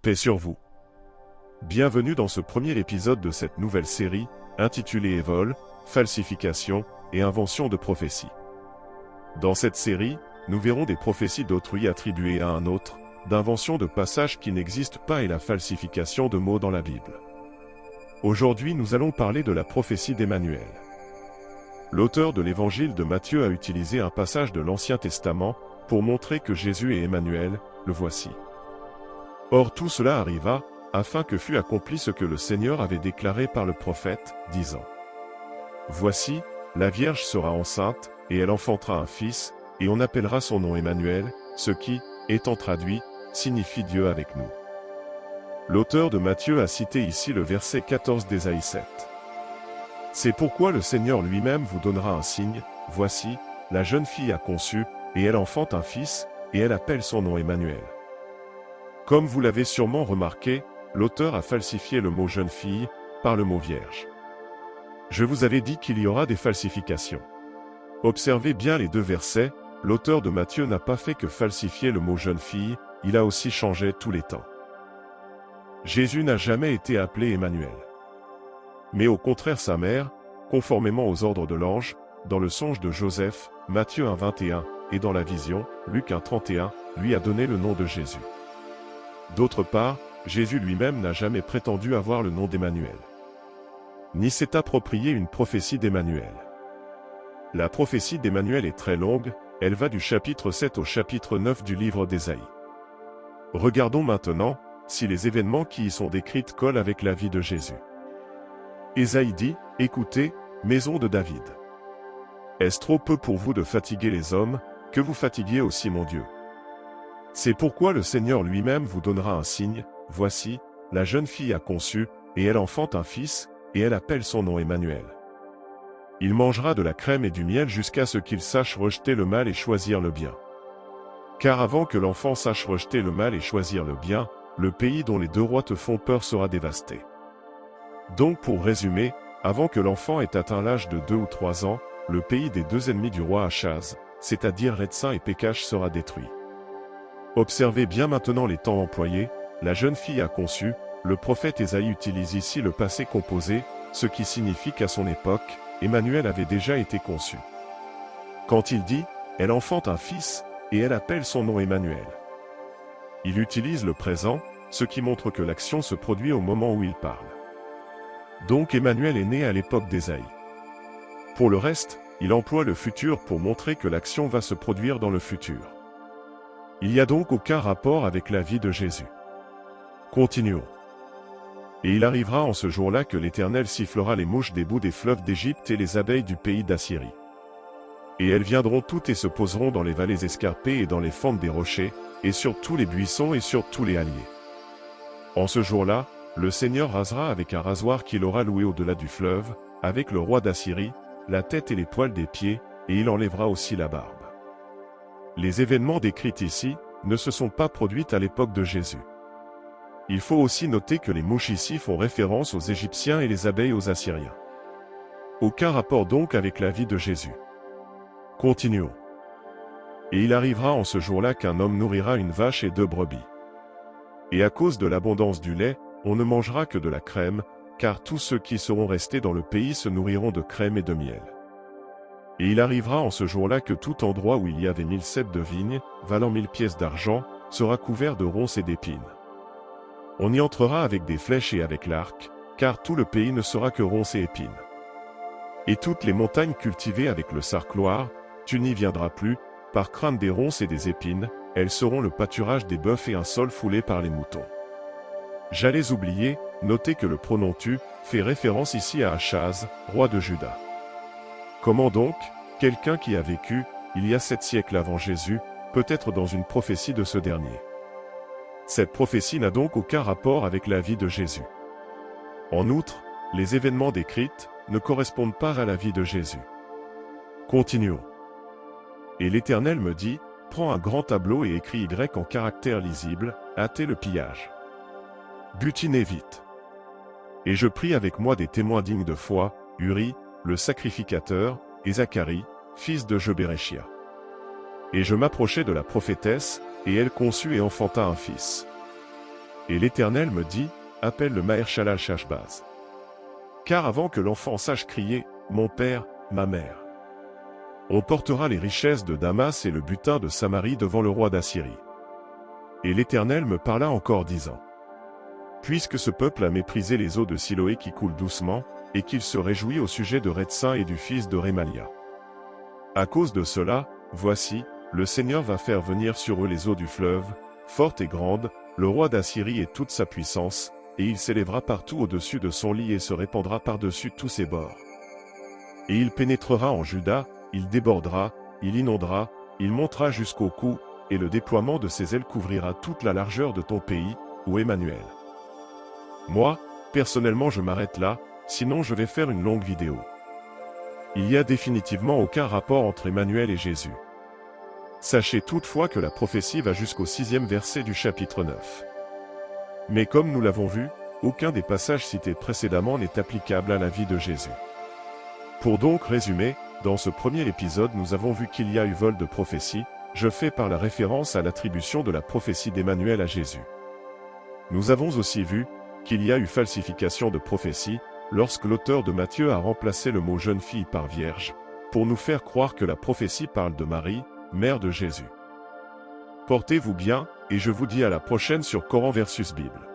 Paix sur vous. Bienvenue dans ce premier épisode de cette nouvelle série, intitulée Vol, falsification et invention de prophéties. Dans cette série, nous verrons des prophéties d'autrui attribuées à un autre, d'invention de passages qui n'existent pas et la falsification de mots dans la Bible. Aujourd'hui, nous allons parler de la prophétie d'Emmanuel. L'auteur de l'évangile de Matthieu a utilisé un passage de l'Ancien Testament pour montrer que Jésus est Emmanuel, le voici. Or tout cela arriva, afin que fût accompli ce que le Seigneur avait déclaré par le prophète, disant : Voici, la Vierge sera enceinte, et elle enfantera un fils, et on appellera son nom Emmanuel, ce qui, étant traduit, signifie Dieu avec nous. L'auteur de Matthieu a cité ici le verset 14 d'Ésaïe 7. C'est pourquoi le Seigneur lui-même vous donnera un signe, voici, la jeune fille a conçu, et elle enfante un fils, et elle appelle son nom Emmanuel. Comme vous l'avez sûrement remarqué, l'auteur a falsifié le mot jeune fille par le mot vierge. Je vous avais dit qu'il y aura des falsifications. Observez bien les deux versets, l'auteur de Matthieu n'a pas fait que falsifier le mot jeune fille, il a aussi changé tous les temps. Jésus n'a jamais été appelé Emmanuel. Mais au contraire sa mère, conformément aux ordres de l'ange, dans le songe de Joseph, Matthieu 1,21, et dans la vision, Luc 1,31, lui a donné le nom de Jésus. D'autre part, Jésus lui-même n'a jamais prétendu avoir le nom d'Emmanuel. Ni s'est approprié une prophétie d'Emmanuel. La prophétie d'Emmanuel est très longue, elle va du chapitre 7 au chapitre 9 du livre d'Ésaïe. Regardons maintenant, si les événements qui y sont décrits collent avec la vie de Jésus. Ésaïe dit : Écoutez, maison de David. Est-ce trop peu pour vous de fatiguer les hommes, que vous fatiguiez aussi mon Dieu ? C'est pourquoi le Seigneur lui-même vous donnera un signe, voici, la jeune fille a conçu, et elle enfante un fils, et elle appelle son nom Emmanuel. Il mangera de la crème et du miel jusqu'à ce qu'il sache rejeter le mal et choisir le bien. Car avant que l'enfant sache rejeter le mal et choisir le bien, le pays dont les deux rois te font peur sera dévasté. Donc pour résumer, avant que l'enfant ait atteint l'âge de 2 ou 3 ans, le pays des deux ennemis du roi Achaz, c'est-à-dire Rétsin et Pékach sera détruit. Observez bien maintenant les temps employés, la jeune fille a conçu, le prophète Ésaïe utilise ici le passé composé, ce qui signifie qu'à son époque, Emmanuel avait déjà été conçu. Quand il dit « elle enfante un fils » et elle appelle son nom Emmanuel. Il utilise le présent, ce qui montre que l'action se produit au moment où il parle. Donc Emmanuel est né à l'époque d'Ésaïe. Pour le reste, il emploie le futur pour montrer que l'action va se produire dans le futur. Il n'y a donc aucun rapport avec la vie de Jésus. Continuons. Et il arrivera en ce jour-là que l'Éternel sifflera les mouches des bouts des fleuves d'Égypte et les abeilles du pays d'Assyrie. Et elles viendront toutes et se poseront dans les vallées escarpées et dans les fentes des rochers, et sur tous les buissons et sur tous les halliers. En ce jour-là, le Seigneur rasera avec un rasoir qu'il aura loué au-delà du fleuve, avec le roi d'Assyrie, la tête et les poils des pieds, et il enlèvera aussi la barbe. Les événements décrits ici ne se sont pas produits à l'époque de Jésus. Il faut aussi noter que les mouches ici font référence aux Égyptiens et les abeilles aux Assyriens. Aucun rapport donc avec la vie de Jésus. Continuons. Et il arrivera en ce jour-là qu'un homme nourrira une vache et 2 brebis. Et à cause de l'abondance du lait, on ne mangera que de la crème, car tous ceux qui seront restés dans le pays se nourriront de crème et de miel. Et il arrivera en ce jour-là que tout endroit où il y avait 1000 ceps de vigne, valant 1000 pièces d'argent, sera couvert de ronces et d'épines. On y entrera avec des flèches et avec l'arc, car tout le pays ne sera que ronces et épines. Et toutes les montagnes cultivées avec le sarcloir, tu n'y viendras plus, par crainte des ronces et des épines, elles seront le pâturage des bœufs et un sol foulé par les moutons. J'allais oublier, notez que le pronom tu fait référence ici à Achaz, roi de Juda. Comment donc, quelqu'un qui a vécu, il y a 7 siècles avant Jésus, peut être dans une prophétie de ce dernier? Cette prophétie n'a donc aucun rapport avec la vie de Jésus. En outre, les événements décrits ne correspondent pas à la vie de Jésus. Continuons. Et l'Éternel me dit, prends un grand tableau et écris Y en caractères lisibles, hâtez le pillage. Butinez vite. Et je pris avec moi des témoins dignes de foi, Uri, le sacrificateur, et Zacharie, fils de Jebéréchia. Et je m'approchai de la prophétesse, et elle conçut et enfanta un fils. Et l'Éternel me dit, appelle le Maher-Shalal Shashbaz. Car avant que l'enfant sache crier, mon père, ma mère, on portera les richesses de Damas et le butin de Samarie devant le roi d'Assyrie. Et l'Éternel me parla encore disant, puisque ce peuple a méprisé les eaux de Siloé qui coulent doucement, et qu'il se réjouit au sujet de Retsin et du fils de Rémalia. À cause de cela, voici, le Seigneur va faire venir sur eux les eaux du fleuve, fortes et grandes, le roi d'Assyrie et toute sa puissance, et il s'élèvera partout au-dessus de son lit et se répandra par-dessus tous ses bords. Et il pénétrera en Juda, il débordera, il inondera, il montera jusqu'au cou, et le déploiement de ses ailes couvrira toute la largeur de ton pays, ô Emmanuel. Moi, personnellement je m'arrête là, sinon je vais faire une longue vidéo. Il n'y a définitivement aucun rapport entre Emmanuel et Jésus. Sachez toutefois que la prophétie va jusqu'au 6e verset du chapitre 9. Mais comme nous l'avons vu, aucun des passages cités précédemment n'est applicable à la vie de Jésus. Pour donc résumer, dans ce premier épisode nous avons vu qu'il y a eu vol de prophétie, je fais par la référence à l'attribution de la prophétie d'Emmanuel à Jésus. Nous avons aussi vu qu'il y a eu falsification de prophétie, lorsque l'auteur de Matthieu a remplacé le mot jeune fille par vierge, pour nous faire croire que la prophétie parle de Marie, mère de Jésus. Portez-vous bien, et je vous dis à la prochaine sur Coran versus Bible.